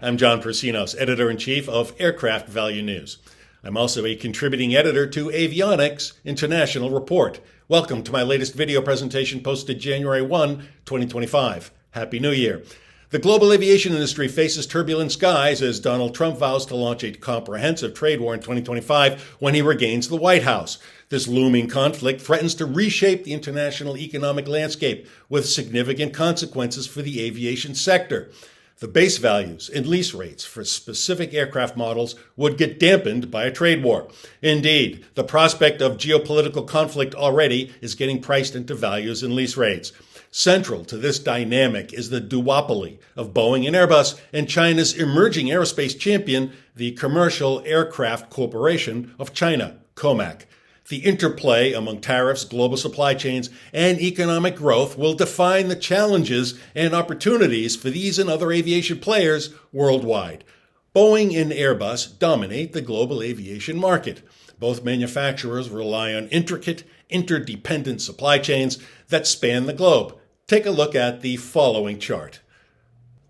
I'm John Persinos, Editor-in-Chief of Aircraft Value News. I'm also a contributing editor to Avionics International Report. Welcome to my latest video presentation posted January 1, 2025. Happy New Year. The global aviation industry faces turbulent skies as Donald Trump vows to launch a comprehensive trade war in 2025 when he regains the White House. This looming conflict threatens to reshape the international economic landscape with significant consequences for the aviation sector. The base values and lease rates for specific aircraft models would get dampened by a trade war. Indeed, the prospect of geopolitical conflict already is getting priced into values and lease rates. Central to this dynamic is the duopoly of Boeing and Airbus and China's emerging aerospace champion, the Commercial Aircraft Corporation of China, Comac. The interplay among tariffs, global supply chains, and economic growth will define the challenges and opportunities for these and other aviation players worldwide. Boeing and Airbus dominate the global aviation market. Both manufacturers rely on intricate, interdependent supply chains that span the globe. Take a look at the following chart.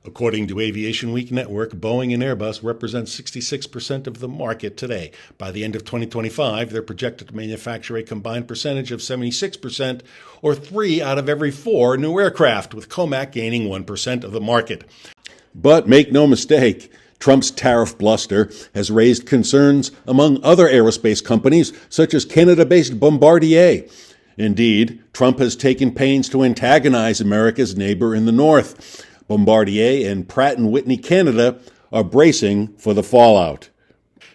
According to Aviation Week Network, Boeing and Airbus represent 66% of the market today. By the end of 2025, they're projected to manufacture a combined percentage of 76%, or 3 out of every 4 new aircraft, with Comac gaining 1% of the market. But make no mistake, Trump's tariff bluster has raised concerns among other aerospace companies, such as Canada-based Bombardier. Indeed, Trump has taken pains to antagonize America's neighbor in the north. Bombardier and Pratt & Whitney Canada are bracing for the fallout.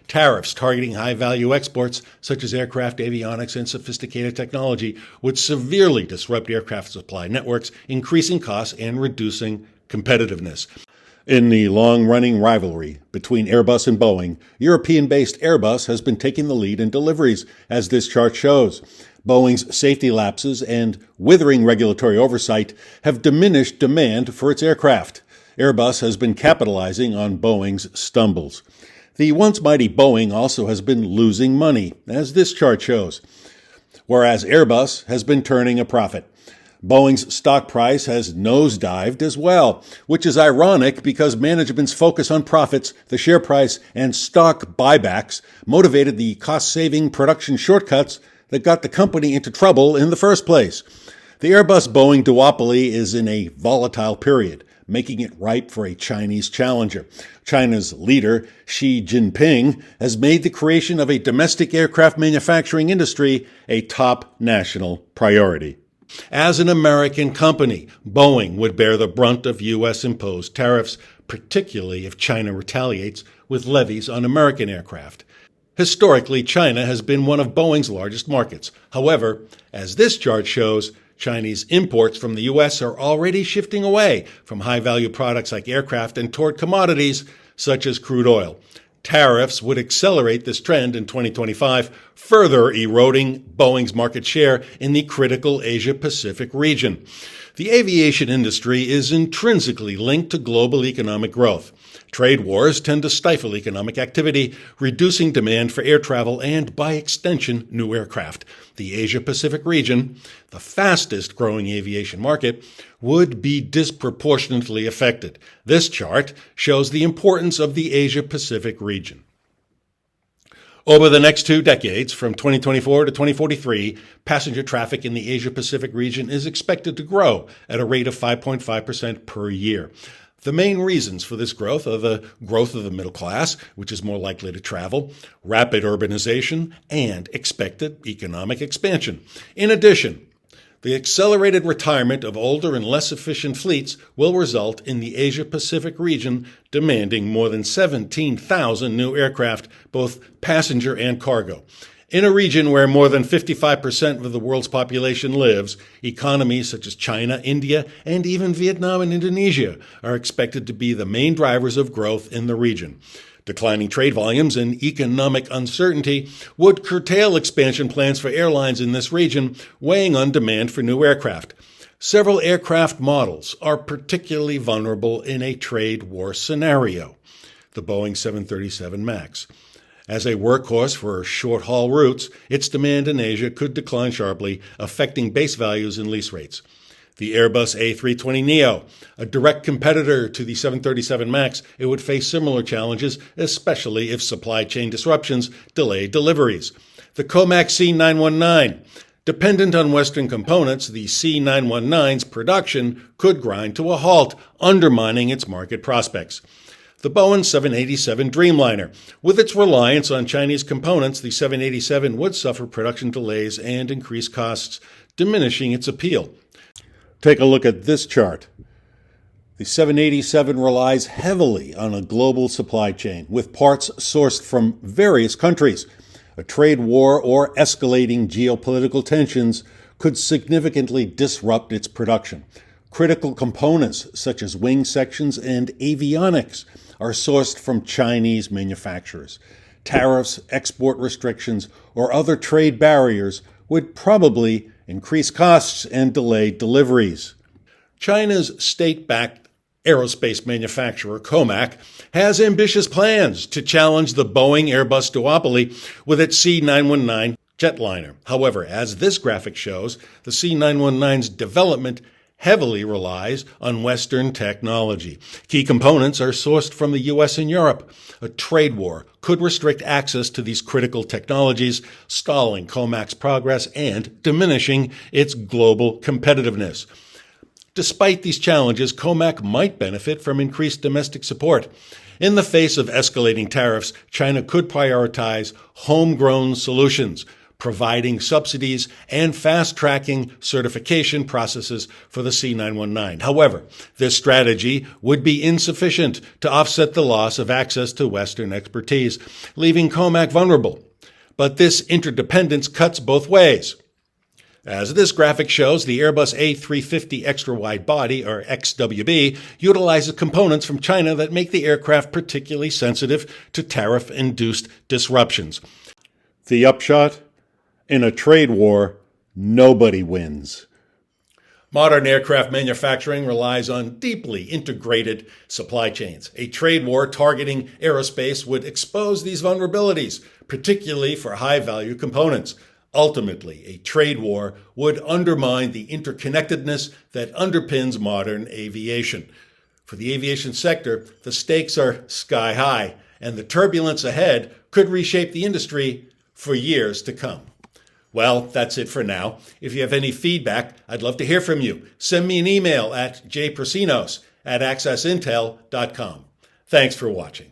Tariffs targeting high-value exports, such as aircraft avionics and sophisticated technology, would severely disrupt aircraft supply networks, increasing costs and reducing competitiveness. In the long-running rivalry between Airbus and Boeing, European-based Airbus has been taking the lead in deliveries, as this chart shows. Boeing's safety lapses and withering regulatory oversight have diminished demand for its aircraft. Airbus has been capitalizing on Boeing's stumbles. The once mighty Boeing also has been losing money, as this chart shows, whereas Airbus has been turning a profit. Boeing's stock price has nosedived as well, which is ironic because management's focus on profits, the share price, and stock buybacks motivated the cost-saving production shortcuts that got the company into trouble in the first place. The Airbus-Boeing duopoly is in a volatile period, making it ripe for a Chinese challenger. China's leader, Xi Jinping, has made the creation of a domestic aircraft manufacturing industry a top national priority. As an American company, Boeing would bear the brunt of U.S.-imposed tariffs, particularly if China retaliates with levies on American aircraft. Historically, China has been one of Boeing's largest markets. However, as this chart shows, Chinese imports from the U.S. are already shifting away from high-value products like aircraft and toward commodities such as crude oil. Tariffs would accelerate this trend in 2025, further eroding Boeing's market share in the critical Asia-Pacific region. The aviation industry is intrinsically linked to global economic growth. Trade wars tend to stifle economic activity, reducing demand for air travel and, by extension, new aircraft. The Asia-Pacific region, the fastest-growing aviation market, would be disproportionately affected. This chart shows the importance of the Asia-Pacific region. Over the next 2 decades, from 2024 to 2043, passenger traffic in the Asia-Pacific region is expected to grow at a rate of 5.5% per year. The main reasons for this growth are the growth of the middle class, which is more likely to travel, rapid urbanization, and expected economic expansion. In addition, the accelerated retirement of older and less efficient fleets will result in the Asia-Pacific region demanding more than 17,000 new aircraft, both passenger and cargo. In a region where more than 55% of the world's population lives, economies such as China, India, and even Vietnam and Indonesia are expected to be the main drivers of growth in the region. Declining trade volumes and economic uncertainty would curtail expansion plans for airlines in this region, weighing on demand for new aircraft. Several aircraft models are particularly vulnerable in a trade war scenario. The Boeing 737 MAX. As a workhorse for short-haul routes, its demand in Asia could decline sharply, affecting base values and lease rates. The Airbus A320neo, a direct competitor to the 737 MAX, it would face similar challenges, especially if supply chain disruptions delay deliveries. The Comac C919, dependent on Western components, the C919's production could grind to a halt, undermining its market prospects. The Boeing 787 Dreamliner. With its reliance on Chinese components, the 787 would suffer production delays and increased costs, diminishing its appeal. Take a look at this chart. The 787 relies heavily on a global supply chain, with parts sourced from various countries. A trade war or escalating geopolitical tensions could significantly disrupt its production. Critical components, such as wing sections and avionics, are sourced from Chinese manufacturers. Tariffs, export restrictions, or other trade barriers would probably increase costs and delay deliveries. China's state-backed aerospace manufacturer, Comac, has ambitious plans to challenge the Boeing Airbus duopoly with its C919 jetliner. However, as this graphic shows, the C919's development heavily relies on Western technology. Key components are sourced from the U.S. and Europe. A trade war could restrict access to these critical technologies, stalling Comac's progress and diminishing its global competitiveness. Despite these challenges, Comac might benefit from increased domestic support. In the face of escalating tariffs, China could prioritize homegrown solutions, providing subsidies and fast-tracking certification processes for the C919. However, this strategy would be insufficient to offset the loss of access to Western expertise, leaving Comac vulnerable. But this interdependence cuts both ways. As this graphic shows, the Airbus A350 extra-wide body, or XWB, utilizes components from China that make the aircraft particularly sensitive to tariff-induced disruptions. The upshot? In a trade war, nobody wins. Modern aircraft manufacturing relies on deeply integrated supply chains. A trade war targeting aerospace would expose these vulnerabilities, particularly for high-value components. Ultimately, a trade war would undermine the interconnectedness that underpins modern aviation. For the aviation sector, the stakes are sky high, and the turbulence ahead could reshape the industry for years to come. Well, that's it for now. If you have any feedback, I'd love to hear from you. Send me an email at jpersinos@accessintel.com. Thanks for watching.